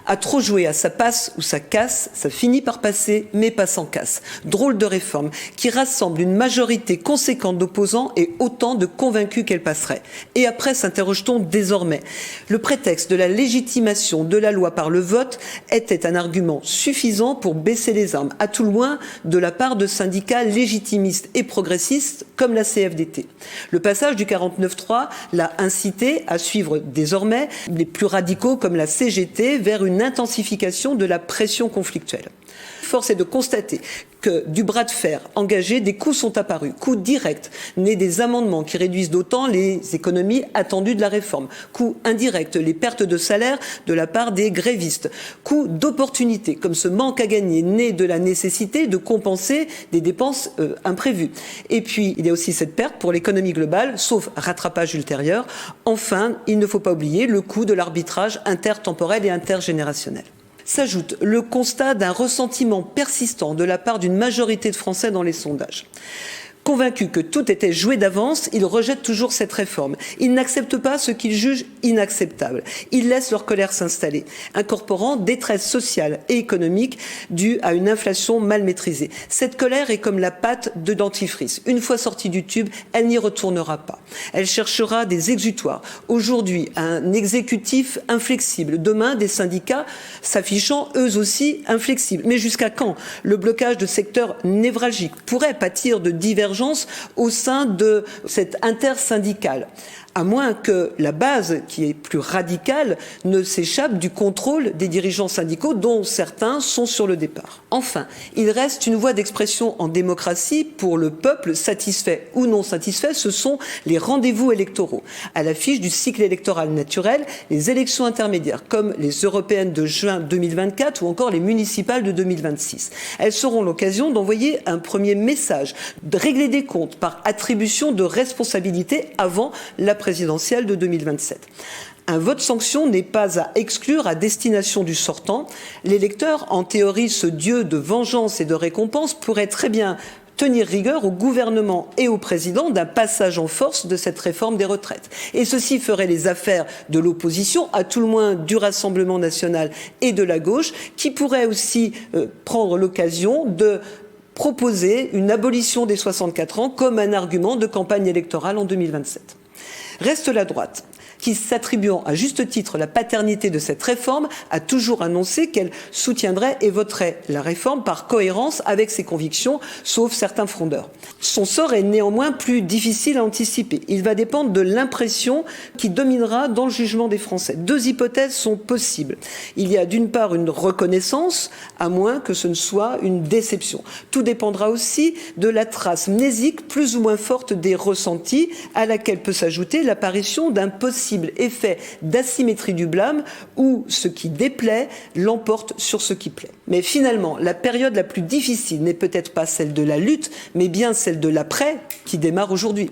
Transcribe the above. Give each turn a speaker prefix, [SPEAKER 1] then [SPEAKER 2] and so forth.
[SPEAKER 1] À trop jouer à ça passe ou ça casse, ça finit par passer, mais pas sans casse. Drôle de réforme qui rassemble une majorité conséquente d'opposants et autant de convaincus qu'elle passerait. Et après, s'interroge-t-on désormais. Le prétexte de la légitimation de la loi par le vote était un argument suffisant pour baisser les armes, à tout le moins de la part de syndicats légitimistes et progressistes comme la CFDT. Le passage du 49.3 l'a incité à suivre désormais les plus radicaux comme la CGT vers une intensification de la pression conflictuelle. Force est de constater que du bras de fer engagé, des coûts sont apparus, coûts directs, nés des amendements qui réduisent d'autant les économies attendues de la réforme, coûts indirects, les pertes de salaire de la part des grévistes, coûts d'opportunités, comme ce manque à gagner né de la nécessité de compenser des dépenses imprévues. Et puis, il y a aussi cette perte pour l'économie globale, sauf rattrapage ultérieur. Enfin, il ne faut pas oublier le coût de l'arbitrage intertemporel et intergénérationnel. S'ajoute le constat d'un ressentiment persistant de la part d'une majorité de Français dans les sondages. Convaincus que tout était joué d'avance, ils rejettent toujours cette réforme. Ils n'acceptent pas ce qu'ils jugent inacceptable. Ils laissent leur colère s'installer, incorporant détresse sociale et économique due à une inflation mal maîtrisée. Cette colère est comme la pâte de dentifrice. Une fois sortie du tube, elle n'y retournera pas. Elle cherchera des exutoires. Aujourd'hui, un exécutif inflexible. Demain, des syndicats s'affichant eux aussi inflexibles. Mais jusqu'à quand le blocage de secteurs névralgiques pourrait pâtir de divergences au sein de cette intersyndicale, à moins que la base, qui est plus radicale, ne s'échappe du contrôle des dirigeants syndicaux, dont certains sont sur le départ. Enfin, il reste une voie d'expression en démocratie pour le peuple, satisfait ou non satisfait, ce sont les rendez-vous électoraux. À l'affiche du cycle électoral naturel, les élections intermédiaires, comme les européennes de juin 2024 ou encore les municipales de 2026. Elles seront l'occasion d'envoyer un premier message, de régler des comptes par attribution de responsabilité avant la présidentielle de 2027. Un vote sanction n'est pas à exclure à destination du sortant. L'électeur, en théorie, ce dieu de vengeance et de récompense, pourrait très bien tenir rigueur au gouvernement et au président d'un passage en force de cette réforme des retraites. Et ceci ferait les affaires de l'opposition, à tout le moins du Rassemblement national et de la gauche, qui pourrait aussi prendre l'occasion de proposer une abolition des 64 ans comme un argument de campagne électorale en 2027. Reste la droite, qui, s'attribuant à juste titre la paternité de cette réforme, a toujours annoncé qu'elle soutiendrait et voterait la réforme par cohérence avec ses convictions, sauf certains frondeurs. Son sort est néanmoins plus difficile à anticiper. Il va dépendre de l'impression qui dominera dans le jugement des Français. Deux hypothèses sont possibles. Il y a d'une part une reconnaissance, à moins que ce ne soit une déception. Tout dépendra aussi de la trace mnésique plus ou moins forte des ressentis, à laquelle peut s'ajouter l'apparition d'un possible effet d'asymétrie du blâme où ce qui déplaît l'emporte sur ce qui plaît. Mais finalement, la période la plus difficile n'est peut-être pas celle de la lutte, mais bien celle de l'après qui démarre aujourd'hui.